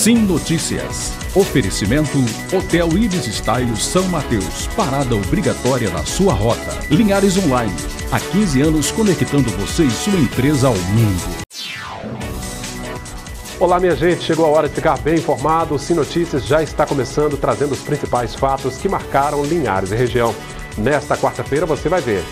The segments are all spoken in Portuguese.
Sim Notícias. Oferecimento Hotel Ibis Style São Mateus. Parada obrigatória na sua rota. Linhares Online. Há 15 anos conectando você e sua empresa ao mundo. Olá, minha gente. Chegou a hora de ficar bem informado. O Sim Notícias já está começando, trazendo os principais fatos que marcaram Linhares e região. Nesta quarta-feira você vai ver.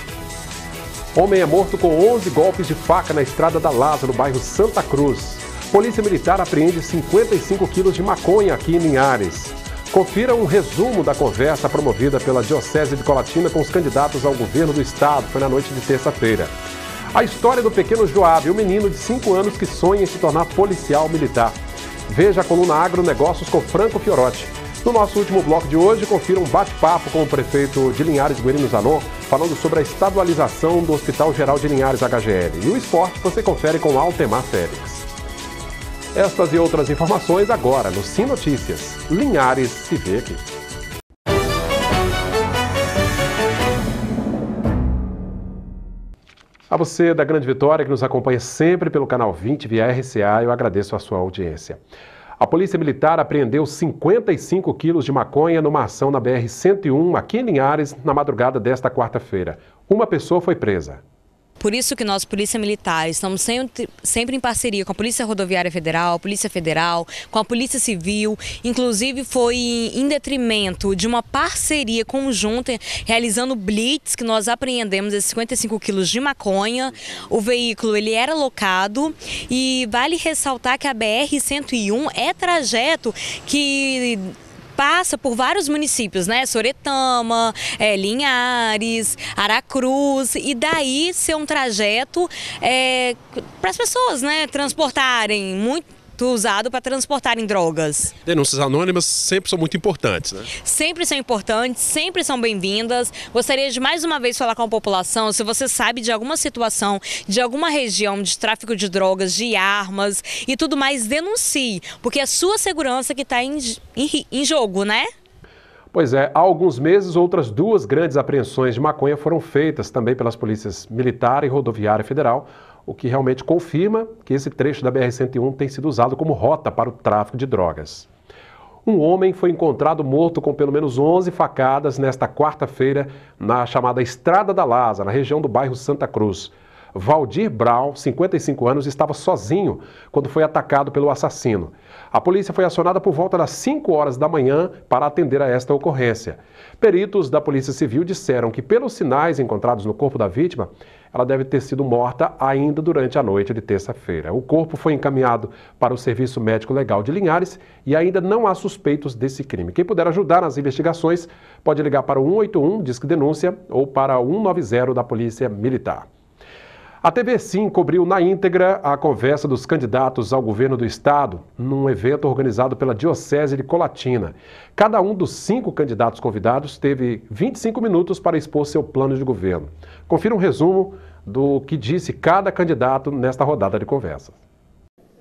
Homem é morto com 11 golpes de faca na Estrada da Lasa, no bairro Santa Cruz. Polícia Militar apreende 55 quilos de maconha aqui em Linhares. Confira um resumo da conversa promovida pela Diocese de Colatina com os candidatos ao governo do estado. Foi na noite de terça-feira. A história do pequeno Joab, um menino de 5 anos que sonha em se tornar policial militar. Veja a coluna Agronegócios com Franco Fiorotti. No nosso último bloco de hoje, confira um bate-papo com o prefeito de Linhares, Guerino Zanon, falando sobre a estadualização do Hospital Geral de Linhares HGL. E o esporte você confere com Altemar Félix. Estas e outras informações agora no Sim Notícias. Linhares se vê aqui. A você da Grande Vitória que nos acompanha sempre pelo canal 20 via RCA, eu agradeço a sua audiência. A Polícia Militar apreendeu 55 quilos de maconha numa ação na BR-101, aqui em Linhares, na madrugada desta quarta-feira. Uma pessoa foi presa. Por isso que nós, Polícia Militar, estamos sempre em parceria com a Polícia Rodoviária Federal, Polícia Federal, com a Polícia Civil. Inclusive foi em detrimento de uma parceria conjunta, realizando blitz, que nós apreendemos esses 55 quilos de maconha. O veículo ele era locado e vale ressaltar que a BR-101 é trajeto que passa por vários municípios, né? Soretama, Linhares, Aracruz, e daí ser um trajeto para as pessoas, né, transportarem, muito usado para transportarem drogas. Denúncias anônimas sempre são muito importantes, né? Sempre são importantes, sempre são bem-vindas. Gostaria de mais uma vez falar com a população, se você sabe de alguma situação, de alguma região de tráfico de drogas, de armas e tudo mais, denuncie, porque é a sua segurança que está em jogo, né? Pois é, há alguns meses outras 2 grandes apreensões de maconha foram feitas também pelas polícias Militar e Rodoviária Federal, o que realmente confirma que esse trecho da BR-101 tem sido usado como rota para o tráfico de drogas. Um homem foi encontrado morto com pelo menos 11 facadas nesta quarta-feira na chamada Estrada da Lasa, na região do bairro Santa Cruz. Valdir Brown, 55 anos, estava sozinho quando foi atacado pelo assassino. A polícia foi acionada por volta das 5 horas da manhã para atender a esta ocorrência. Peritos da Polícia Civil disseram que, pelos sinais encontrados no corpo da vítima, ela deve ter sido morta ainda durante a noite de terça-feira. O corpo foi encaminhado para o Serviço Médico Legal de Linhares e ainda não há suspeitos desse crime. Quem puder ajudar nas investigações pode ligar para o 181, Disque Denúncia, ou para o 190 da Polícia Militar. A TV Sim cobriu na íntegra a conversa dos candidatos ao governo do estado num evento organizado pela Diocese de Colatina. Cada um dos 5 candidatos convidados teve 25 minutos para expor seu plano de governo. Confira um resumo do que disse cada candidato nesta rodada de conversa.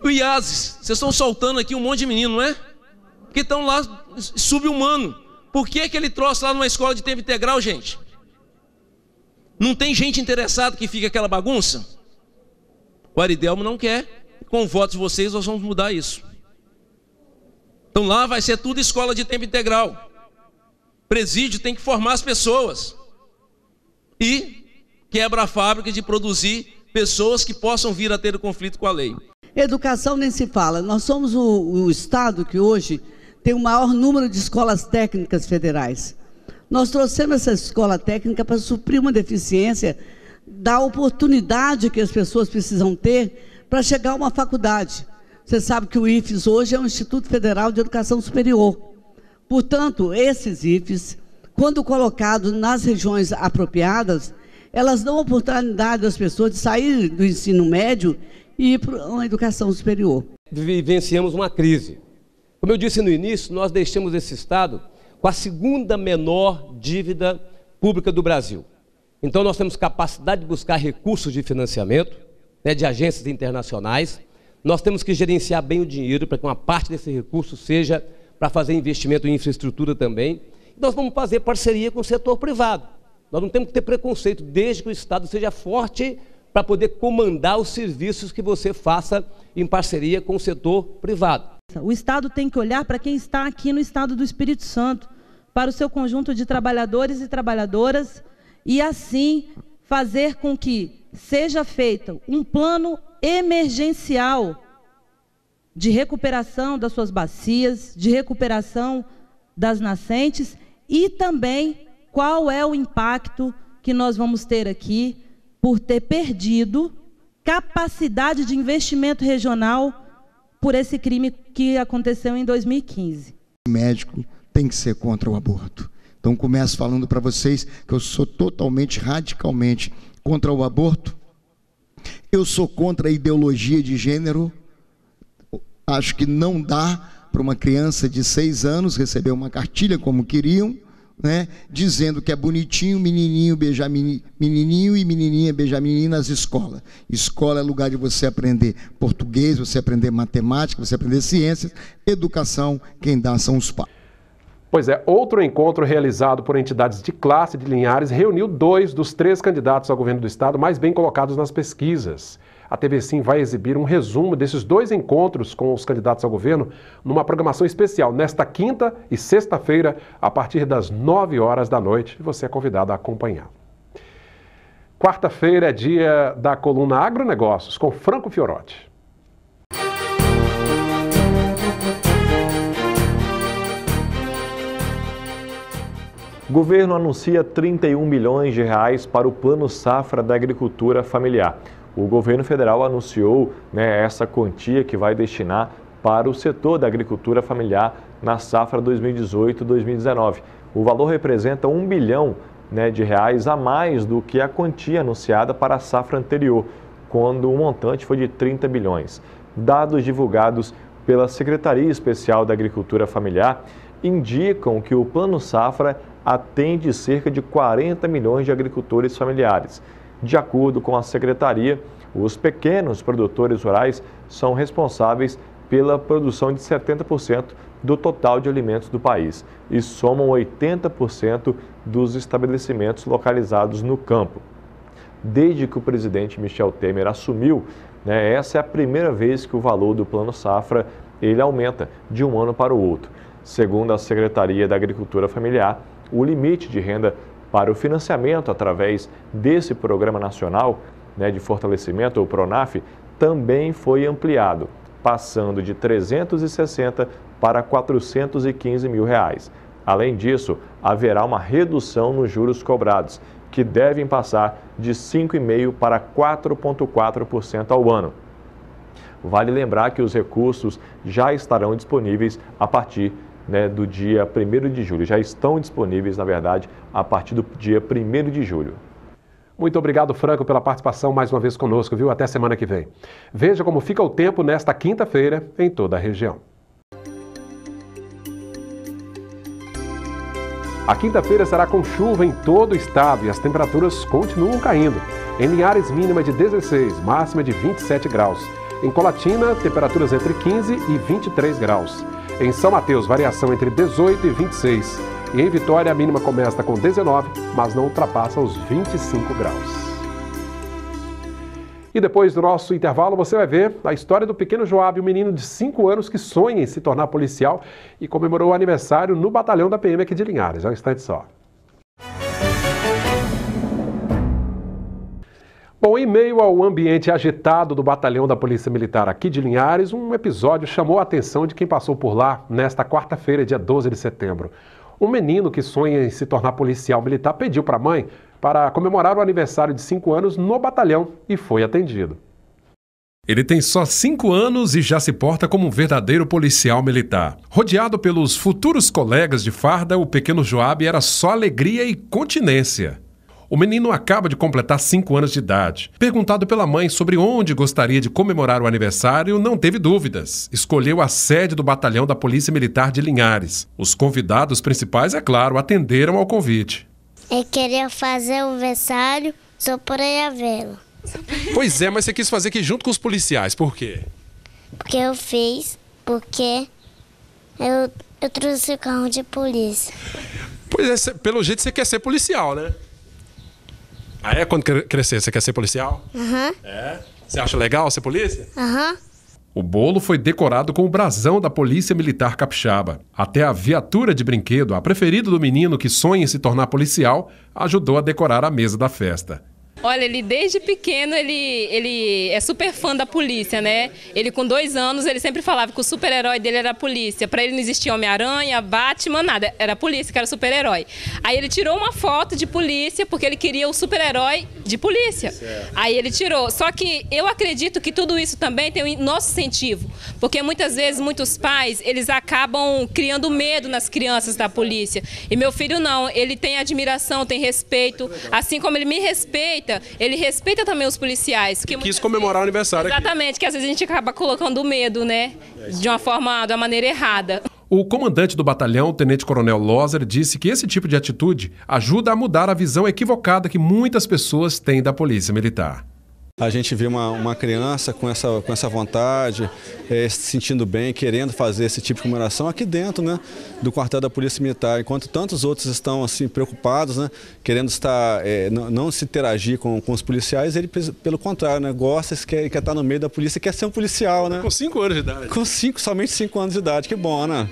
O IASES, vocês estão soltando aqui um monte de menino, não é? Que estão lá sub-humano. Por que aquele troço lá numa escola de tempo integral, gente? Não tem gente interessada que fica aquela bagunça? O Aridelmo não quer. Com o voto de vocês, nós vamos mudar isso. Então lá vai ser tudo escola de tempo integral. Presídio tem que formar as pessoas. E quebra a fábrica de produzir pessoas que possam vir a ter conflito com a lei. Educação nem se fala. Nós somos o estado que hoje tem o maior número de escolas técnicas federais. Nós trouxemos essa escola técnica para suprir uma deficiência da oportunidade que as pessoas precisam ter para chegar a uma faculdade. Você sabe que o IFES hoje é um Instituto Federal de Educação Superior. Portanto, esses IFES, quando colocados nas regiões apropriadas, elas dão oportunidade às pessoas de sair do ensino médio e ir para uma educação superior. Vivenciamos uma crise. Como eu disse no início, nós deixamos esse estado com a 2ª menor dívida pública do Brasil. Então nós temos capacidade de buscar recursos de financiamento, né, de agências internacionais. Nós temos que gerenciar bem o dinheiro para que uma parte desse recurso seja para fazer investimento em infraestrutura também. E nós vamos fazer parceria com o setor privado. Nós não temos que ter preconceito, desde que o Estado seja forte para poder comandar os serviços que você faça em parceria com o setor privado. O Estado tem que olhar para quem está aqui no Estado do Espírito Santo, para o seu conjunto de trabalhadores e trabalhadoras, e assim fazer com que seja feito um plano emergencial de recuperação das suas bacias, de recuperação das nascentes, e também qual é o impacto que nós vamos ter aqui por ter perdido capacidade de investimento regional por esse crime que aconteceu em 2015. O médico tem que ser contra o aborto. Então começo falando para vocês que eu sou totalmente, radicalmente contra o aborto. Eu sou contra a ideologia de gênero. Acho que não dá para uma criança de 6 anos receber uma cartilha como queriam, né, dizendo que é bonitinho menininho beijar menininho e menininha beijar menina nas escolas. Escola é lugar de você aprender português, você aprender matemática, você aprender ciências. Educação, quem dá são os pais. Pois é, outro encontro realizado por entidades de classe de Linhares reuniu 2 dos 3 candidatos ao governo do estado mais bem colocados nas pesquisas. A TV Sim vai exibir um resumo desses 2 encontros com os candidatos ao governo numa programação especial nesta quinta e sexta-feira, a partir das 9 horas da noite. Você é convidado a acompanhar. Quarta-feira é dia da coluna Agronegócios, com Franco Fiorotti. O governo anuncia 31 milhões de reais para o Plano Safra da Agricultura Familiar. O governo federal anunciou essa quantia que vai destinar para o setor da agricultura familiar na safra 2018-2019. O valor representa 1 bilhão de reais a mais do que a quantia anunciada para a safra anterior, quando o montante foi de 30 bilhões. Dados divulgados pela Secretaria Especial da Agricultura Familiar indicam que o Plano Safra atende cerca de 40 milhões de agricultores familiares. De acordo com a Secretaria, os pequenos produtores rurais são responsáveis pela produção de 70% do total de alimentos do país e somam 80% dos estabelecimentos localizados no campo. Desde que o presidente Michel Temer assumiu, essa é a primeira vez que o valor do Plano Safra ele aumenta de um ano para o outro. Segundo a Secretaria da Agricultura Familiar, o limite de renda para o financiamento através desse Programa Nacional de Fortalecimento, o PRONAF, também foi ampliado, passando de 360 para 415 mil reais. Além disso, haverá uma redução nos juros cobrados, que devem passar de 5,5% para 4,4% ao ano. Vale lembrar que os recursos já estarão disponíveis a partir do dia 1º de julho. Já estão disponíveis, na verdade, a partir do dia 1º de julho. Muito obrigado, Franco, pela participação mais uma vez conosco, viu? Até semana que vem. Veja como fica o tempo nesta quinta-feira em toda a região. A quinta-feira será com chuva em todo o estado e as temperaturas continuam caindo. Em Linhares, mínima de 16, máxima de 27 graus. Em Colatina, temperaturas entre 15 e 23 graus. Em São Mateus, variação entre 18 e 26. E em Vitória, a mínima começa com 19, mas não ultrapassa os 25 graus. E depois do nosso intervalo, você vai ver a história do pequeno Joab, um menino de 5 anos que sonha em se tornar policial e comemorou o aniversário no batalhão da PM aqui de Linhares. É um instante só. Bom, em meio ao ambiente agitado do batalhão da Polícia Militar aqui de Linhares, um episódio chamou a atenção de quem passou por lá nesta quarta-feira, dia 12 de setembro. Um menino que sonha em se tornar policial militar pediu para a mãe para comemorar o aniversário de 5 anos no batalhão e foi atendido. Ele tem só 5 anos e já se porta como um verdadeiro policial militar. Rodeado pelos futuros colegas de farda, o pequeno Joab era só alegria e continência. O menino acaba de completar 5 anos de idade. Perguntado pela mãe sobre onde gostaria de comemorar o aniversário, não teve dúvidas. Escolheu a sede do batalhão da Polícia Militar de Linhares. Os convidados principais, é claro, atenderam ao convite. Eu queria fazer o aniversário, só por aí a vela. Pois é, mas você quis fazer aqui junto com os policiais, por quê? Porque eu fiz, porque eu trouxe o carro de polícia. Pois é, pelo jeito você quer ser policial, né? Ah, é? Quando crescer, você quer ser policial? Aham. É? Você acha legal ser polícia? Aham. O bolo foi decorado com o brasão da Polícia Militar Capixaba. Até a viatura de brinquedo, a preferida do menino que sonha em se tornar policial, ajudou a decorar a mesa da festa. Olha, ele desde pequeno, ele é super fã da polícia, né? Ele com 2 anos, ele sempre falava que o super-herói dele era a polícia. Para ele não existia Homem-Aranha, Batman, nada. Era a polícia que era o super-herói. Aí ele tirou uma foto de polícia, porque ele queria o super-herói de polícia. Certo. Aí ele tirou. Só que eu acredito que tudo isso também tem o nosso incentivo. Porque muitas vezes, muitos pais, eles acabam criando medo nas crianças da polícia. E meu filho não, ele tem admiração, tem respeito. Assim como ele me respeita, ele respeita também os policiais. Que quis comemorar o aniversário. Exatamente, aqui. Que às vezes a gente acaba colocando medo, né? De uma maneira errada. O comandante do batalhão, o tenente-coronel Loser, disse que esse tipo de atitude ajuda a mudar a visão equivocada que muitas pessoas têm da polícia militar. A gente vê uma criança com essa vontade, se sentindo bem, querendo fazer esse tipo de comemoração aqui dentro, né, do quartel da Polícia Militar, enquanto tantos outros estão assim preocupados, né, querendo estar, não se interagir com os policiais, ele pelo contrário, né, gosta, quer estar no meio da polícia, quer ser um policial, né? Com 5 anos de idade. Com somente 5 anos de idade, que bom, né?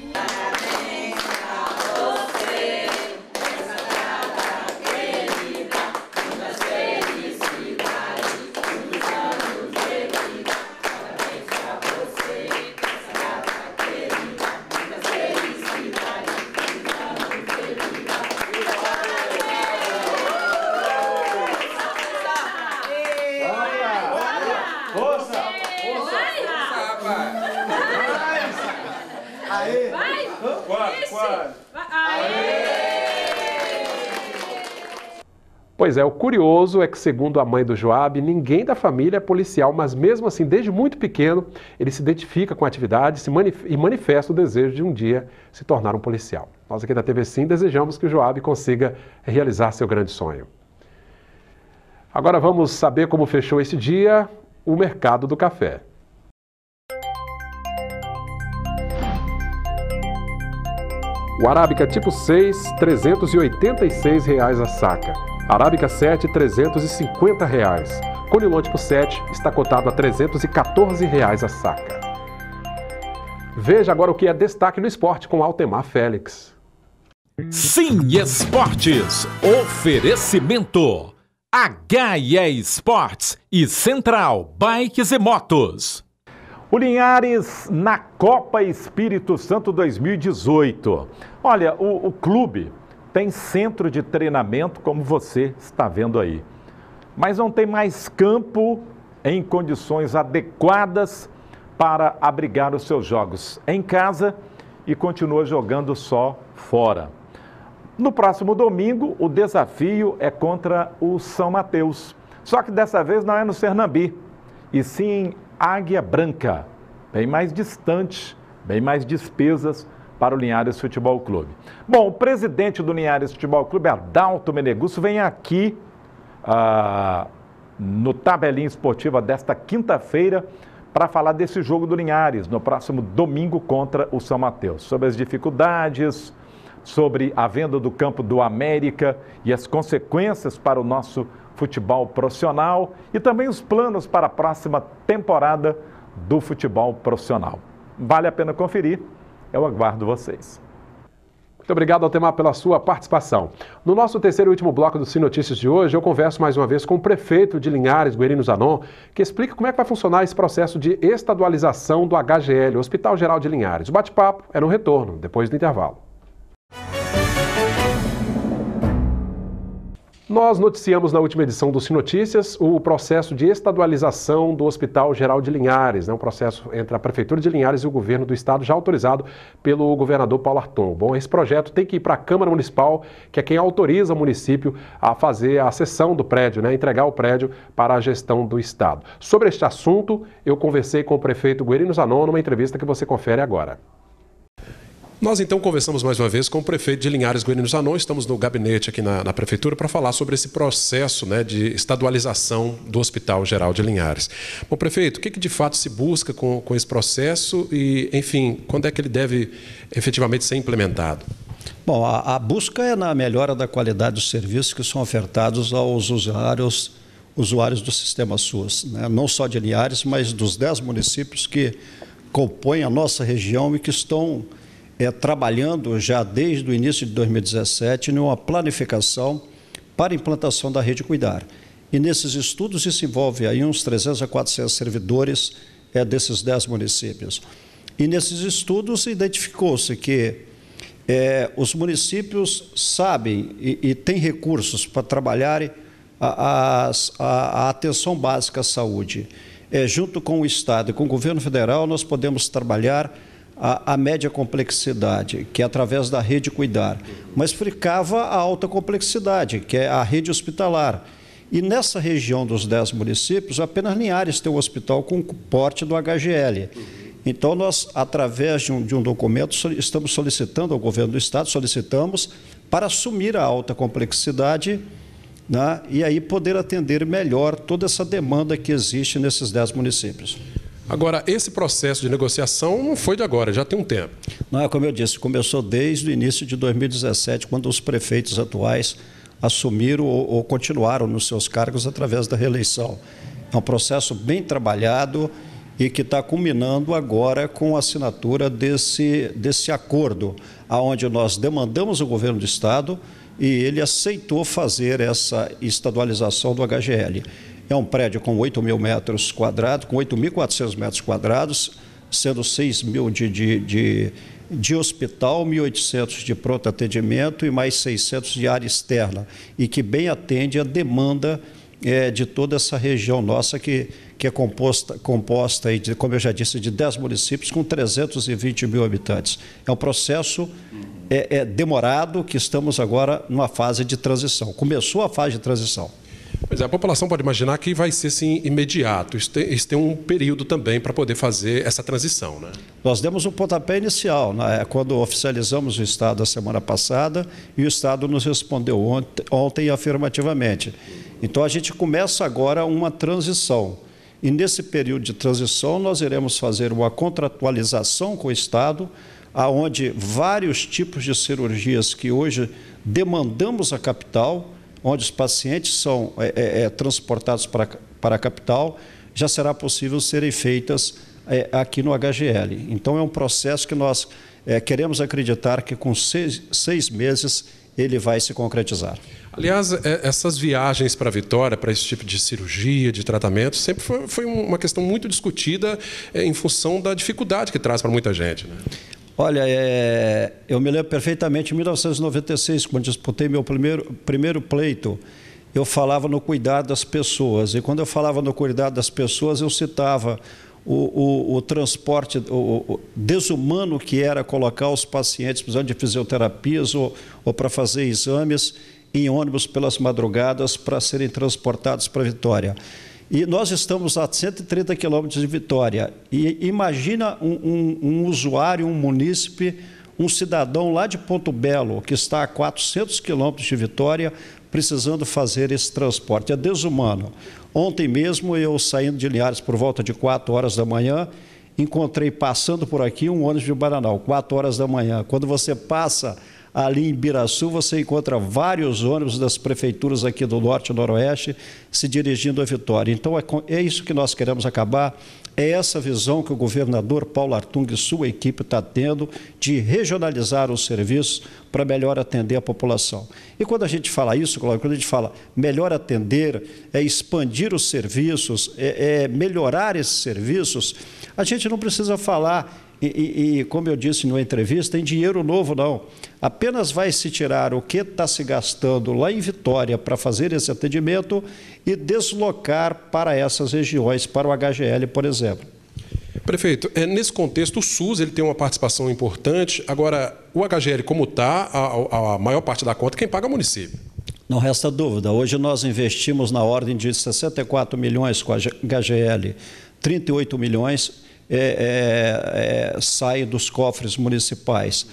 Pois é, o curioso é que, segundo a mãe do Joab, ninguém da família é policial, mas mesmo assim, desde muito pequeno, ele se identifica com a atividade e manifesta o desejo de um dia se tornar um policial. Nós aqui da TV Sim desejamos que o Joab consiga realizar seu grande sonho. Agora vamos saber como fechou esse dia o mercado do café. O Arábica tipo 6, R$ 386 a saca. Arábica 7, R$ 350. Conilon tipo 7 está cotado a R$ 314 a saca. Veja agora o que é destaque no esporte com Altemar Félix. Sim Esportes. Oferecimento. HE Esportes e Central Bikes e Motos. O Linhares na Copa Espírito Santo 2018. Olha, o clube tem centro de treinamento, como você está vendo aí. Mas não tem mais campo em condições adequadas para abrigar os seus jogos em casa e continua jogando só fora. No próximo domingo, o desafio é contra o São Mateus. Só que dessa vez não é no Sernambi, e sim em Águia Branca, bem mais distante, bem mais despesas para o Linhares Futebol Clube. Bom, o presidente do Linhares Futebol Clube, Adalto Menegusso, vem aqui no Tabelinha Esportiva desta quinta-feira para falar desse jogo do Linhares, no próximo domingo contra o São Mateus, sobre as dificuldades, sobre a venda do campo do América e as consequências para o nosso futebol profissional e também os planos para a próxima temporada do futebol profissional. Vale a pena conferir, eu aguardo vocês. Muito obrigado, Altemar, pela sua participação. No nosso terceiro e último bloco do Sim Notícias de hoje, eu converso mais uma vez com o prefeito de Linhares, Guerino Zanon, que explica como é que vai funcionar esse processo de estadualização do HGL, Hospital Geral de Linhares. O bate-papo é no retorno, depois do intervalo. Nós noticiamos na última edição do Sim Notícias o processo de estadualização do Hospital Geral de Linhares, um processo entre a Prefeitura de Linhares e o governo do estado, já autorizado pelo governador Paulo Arton. Bom, esse projeto tem que ir para a Câmara Municipal, que é quem autoriza o município a fazer a cessão do prédio, entregar o prédio para a gestão do estado. Sobre este assunto, eu conversei com o prefeito Guerino Zanon numa entrevista que você confere agora. Nós então conversamos mais uma vez com o prefeito de Linhares, Guerino Zanon. Estamos no gabinete aqui na prefeitura para falar sobre esse processo de estadualização do Hospital Geral de Linhares. Bom, prefeito, o que de fato se busca com esse processo e, enfim, quando é que ele deve efetivamente ser implementado? Bom, a busca é na melhora da qualidade dos serviços que são ofertados aos usuários usuários do sistema SUS, né? Não só de Linhares, mas dos 10 municípios que compõem a nossa região e que estão trabalhando já desde o início de 2017 numa planificação para a implantação da Rede Cuidar. E nesses estudos isso envolve aí uns 300 a 400 servidores desses 10 municípios. E nesses estudos identificou-se que os municípios sabem e têm recursos para trabalharem a atenção básica à saúde. Junto com o Estado e com o governo federal, nós podemos trabalhar a média complexidade, que é através da Rede Cuidar, mas ficava a alta complexidade, que é a rede hospitalar. E nessa região dos 10 municípios, apenas Linhares tem um hospital com porte do HGL. Então, nós, através de um documento, estamos solicitando ao governo do Estado, solicitamos para assumir a alta complexidade, né, e aí poder atender melhor toda essa demanda que existe nesses 10 municípios. Agora, esse processo de negociação não foi de agora, já tem um tempo. Não, como eu disse, começou desde o início de 2017, quando os prefeitos atuais assumiram ou continuaram nos seus cargos através da reeleição. É um processo bem trabalhado e que está culminando agora com a assinatura desse acordo, onde nós demandamos o governo do Estado e ele aceitou fazer essa estadualização do HGL. É um prédio com 8.000 metros quadrados, com 8.400 metros quadrados, sendo 6.000 de hospital, 1.800 de pronto atendimento e mais 600 de área externa, e que bem atende a demanda de toda essa região nossa, que é composta aí como eu já disse, de 10 municípios com 320 mil habitantes. É um processo demorado, que estamos agora numa fase de transição. Começou a fase de transição. Pois é, a população pode imaginar que vai ser assim, imediato. Isso tem um período também para poder fazer essa transição, né? Nós demos um pontapé inicial, né, quando oficializamos o Estado a semana passada, e o Estado nos respondeu ontem afirmativamente. Então, a gente começa agora uma transição. E nesse período de transição, nós iremos fazer uma contratualização com o Estado, onde vários tipos de cirurgias que hoje demandamos a capital, onde os pacientes são transportados para a capital, já será possível serem feitas aqui no HGL. Então, é um processo que nós queremos acreditar que com seis meses ele vai se concretizar. Aliás, essas viagens para Vitória, para esse tipo de cirurgia, de tratamento, sempre foi uma questão muito discutida em função da dificuldade que traz para muita gente, né? Olha, eu me lembro perfeitamente, em 1996, quando disputei meu primeiro pleito, eu falava no cuidado das pessoas. E quando eu falava no cuidado das pessoas, eu citava o transporte desumano que era colocar os pacientes precisando de fisioterapias ou para fazer exames em ônibus pelas madrugadas para serem transportados para Vitória. E nós estamos a 130 quilômetros de Vitória. E imagina um usuário, um munícipe, um cidadão lá de Ponto Belo, que está a 400 quilômetros de Vitória, precisando fazer esse transporte. É desumano. Ontem mesmo, eu saindo de Linhares por volta de 4 horas da manhã, encontrei passando por aqui um ônibus de Bananal, 4 horas da manhã. Quando você passa ali em Biraçu, você encontra vários ônibus das prefeituras aqui do Norte e Noroeste se dirigindo a Vitória. Então, é isso que nós queremos acabar, é essa visão que o governador Paulo Artung e sua equipe está tendo de regionalizar os serviços para melhor atender a população. E quando a gente fala isso, quando a gente fala melhor atender, expandir os serviços, melhorar esses serviços, a gente não precisa falar... E como eu disse numa entrevista, em dinheiro novo não. Apenas vai se tirar o que está se gastando lá em Vitória para fazer esse atendimento e deslocar para essas regiões, para o HGL, por exemplo. Prefeito, nesse contexto o SUS ele tem uma participação importante. Agora, o HGL como está, a maior parte da conta quem paga é o município. Não resta dúvida. Hoje nós investimos na ordem de 64 milhões com a HGL, 38 milhões sai dos cofres municipais,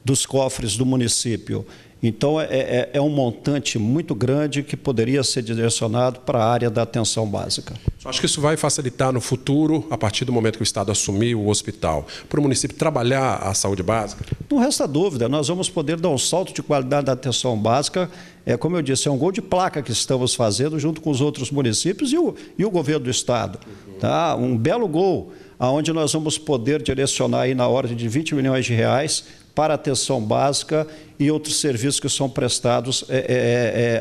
dos cofres do município. Então, é um montante muito grande que poderia ser direcionado para a área da atenção básica. Acho que isso vai facilitar no futuro, a partir do momento que o Estado assumir o hospital, para o município trabalhar a saúde básica? Não resta dúvida, nós vamos poder dar um salto de qualidade da atenção básica. Como eu disse, é um gol de placa que estamos fazendo junto com os outros municípios e o governo do Estado. Tá? Um belo gol, onde nós vamos poder direcionar aí na ordem de 20 milhões de reais para a atenção básica e outros serviços que são prestados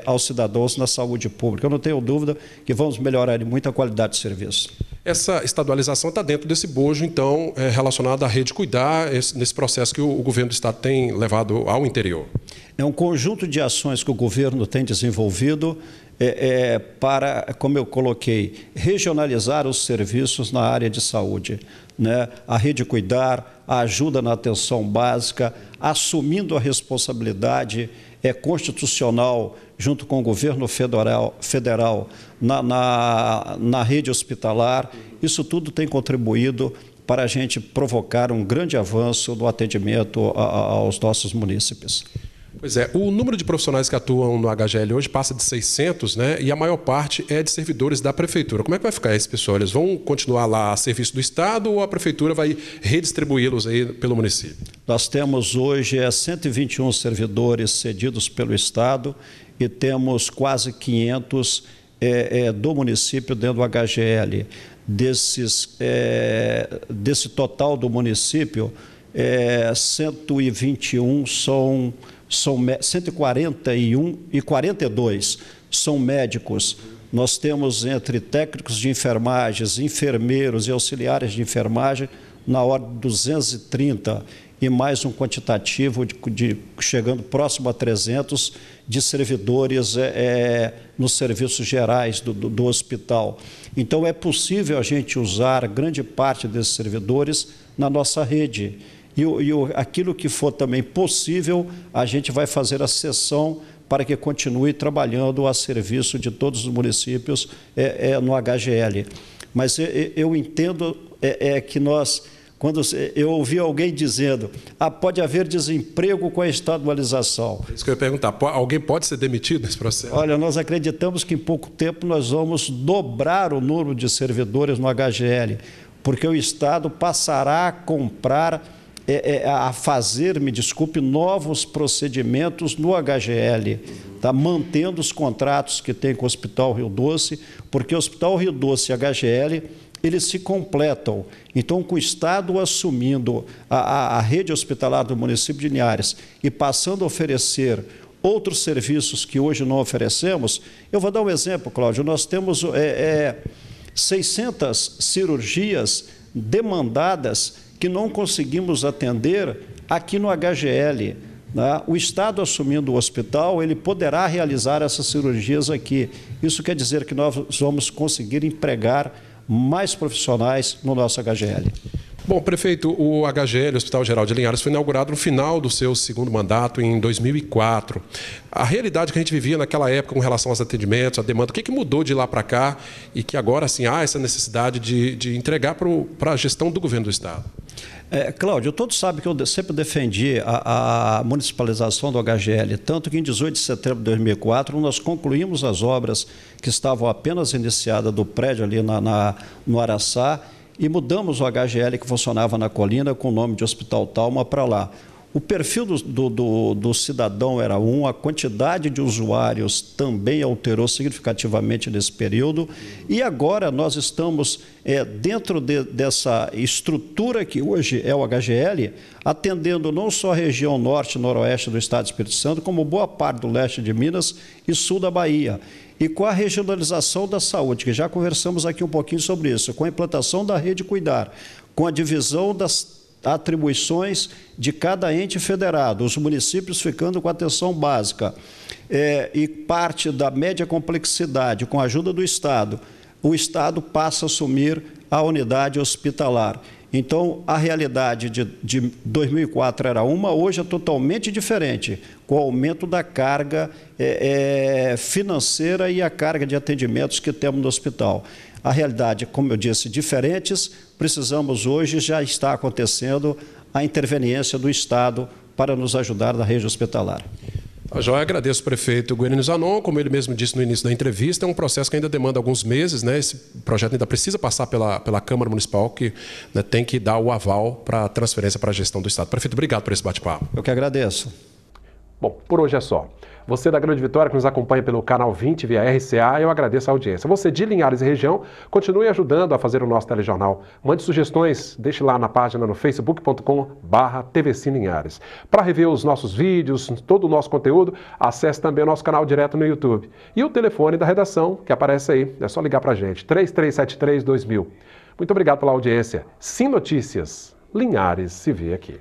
aos cidadãos na saúde pública. Eu não tenho dúvida que vamos melhorar muito a qualidade de serviço. Essa estadualização está dentro desse bojo, então, relacionado à Rede Cuidar, nesse processo que o governo do Estado tem levado ao interior. É um conjunto de ações que o governo tem desenvolvido para, como eu coloquei, regionalizar os serviços na área de saúde, né? A Rede Cuidar, a ajuda na atenção básica, assumindo a responsabilidade constitucional junto com o governo federal na rede hospitalar. Isso tudo tem contribuído para a gente provocar um grande avanço no atendimento aos nossos munícipes. Pois é, o número de profissionais que atuam no HGL hoje passa de 600, né? E a maior parte é de servidores da Prefeitura. Como é que vai ficar esse pessoal? Eles vão continuar lá a serviço do Estado ou a Prefeitura vai redistribuí-los aí pelo município? Nós temos hoje 121 servidores cedidos pelo Estado e temos quase 500 do município dentro do HGL. Desse total do município, 121 são 141 e 42 são médicos. Nós temos entre técnicos de enfermagens, enfermeiros e auxiliares de enfermagem na ordem de 230 e mais um quantitativo chegando próximo a 300 de servidores nos serviços gerais do hospital. Então, é possível a gente usar grande parte desses servidores na nossa rede. E aquilo que for também possível, a gente vai fazer a cessão para que continue trabalhando a serviço de todos os municípios no HGL. Mas eu entendo que nós, quando eu ouvi alguém dizendo, pode haver desemprego com a estadualização. Isso que eu ia perguntar, alguém pode ser demitido nesse processo? Olha, nós acreditamos que em pouco tempo nós vamos dobrar o número de servidores no HGL, porque o Estado passará a comprar a fazer, novos procedimentos no HGL, tá? Mantendo os contratos que tem com o Hospital Rio Doce, porque o Hospital Rio Doce e HGL, eles se completam. Então, com o Estado assumindo a rede hospitalar do município de Linhares e passando a oferecer outros serviços que hoje não oferecemos, eu vou dar um exemplo, Cláudio, nós temos 600 cirurgias demandadas que não conseguimos atender aqui no HGL. Né? O Estado assumindo o hospital, ele poderá realizar essas cirurgias aqui. Isso quer dizer que nós vamos conseguir empregar mais profissionais no nosso HGL. Bom, prefeito, o HGL, Hospital Geral de Linhares, foi inaugurado no final do seu segundo mandato, em 2004. A realidade que a gente vivia naquela época com relação aos atendimentos, a demanda, o que mudou de lá para cá e que agora assim, há essa necessidade de entregar para a gestão do governo do Estado? Cláudio, todos sabem que eu sempre defendi a municipalização do HGL, tanto que em 18 de setembro de 2004 nós concluímos as obras que estavam apenas iniciadas do prédio ali no Araçá, e mudamos o HGL que funcionava na Colina com o nome de Hospital Talma para lá. O perfil do cidadão era a quantidade de usuários também alterou significativamente nesse período, e agora nós estamos dentro dessa estrutura que hoje é o HGL, atendendo não só a região norte e noroeste do Estado do Espírito Santo, como boa parte do leste de Minas e sul da Bahia. E com a regionalização da saúde, que já conversamos aqui um pouquinho sobre isso, com a implantação da Rede Cuidar, com a divisão das atribuições de cada ente federado, os municípios ficando com atenção básica e parte da média complexidade, com a ajuda do Estado, o Estado passa a assumir a unidade hospitalar. Então, a realidade de 2004 era hoje é totalmente diferente, com o aumento da carga financeira e a carga de atendimentos que temos no hospital. A realidade, como eu disse, diferentes, precisamos hoje, já está acontecendo a interveniência do Estado para nos ajudar na rede hospitalar. Eu agradeço o prefeito Guilherme Zanon. Como ele mesmo disse no início da entrevista, é um processo que ainda demanda alguns meses, né? Esse projeto ainda precisa passar pela Câmara Municipal, que, né, tem que dar o aval para a transferência para a gestão do Estado. Prefeito, obrigado por esse bate-papo. Eu que agradeço. Bom, por hoje é só. Você da Grande Vitória que nos acompanha pelo canal 20 via RCA, eu agradeço a audiência. Você de Linhares e região, continue ajudando a fazer o nosso telejornal. Mande sugestões, deixe lá na página no facebook.com/tvcinelinhares. Para rever os nossos vídeos, todo o nosso conteúdo, acesse também o nosso canal direto no YouTube. E o telefone da redação, que aparece aí, é só ligar para a gente, 3373-2000. Muito obrigado pela audiência. Sim Notícias, Linhares se vê aqui.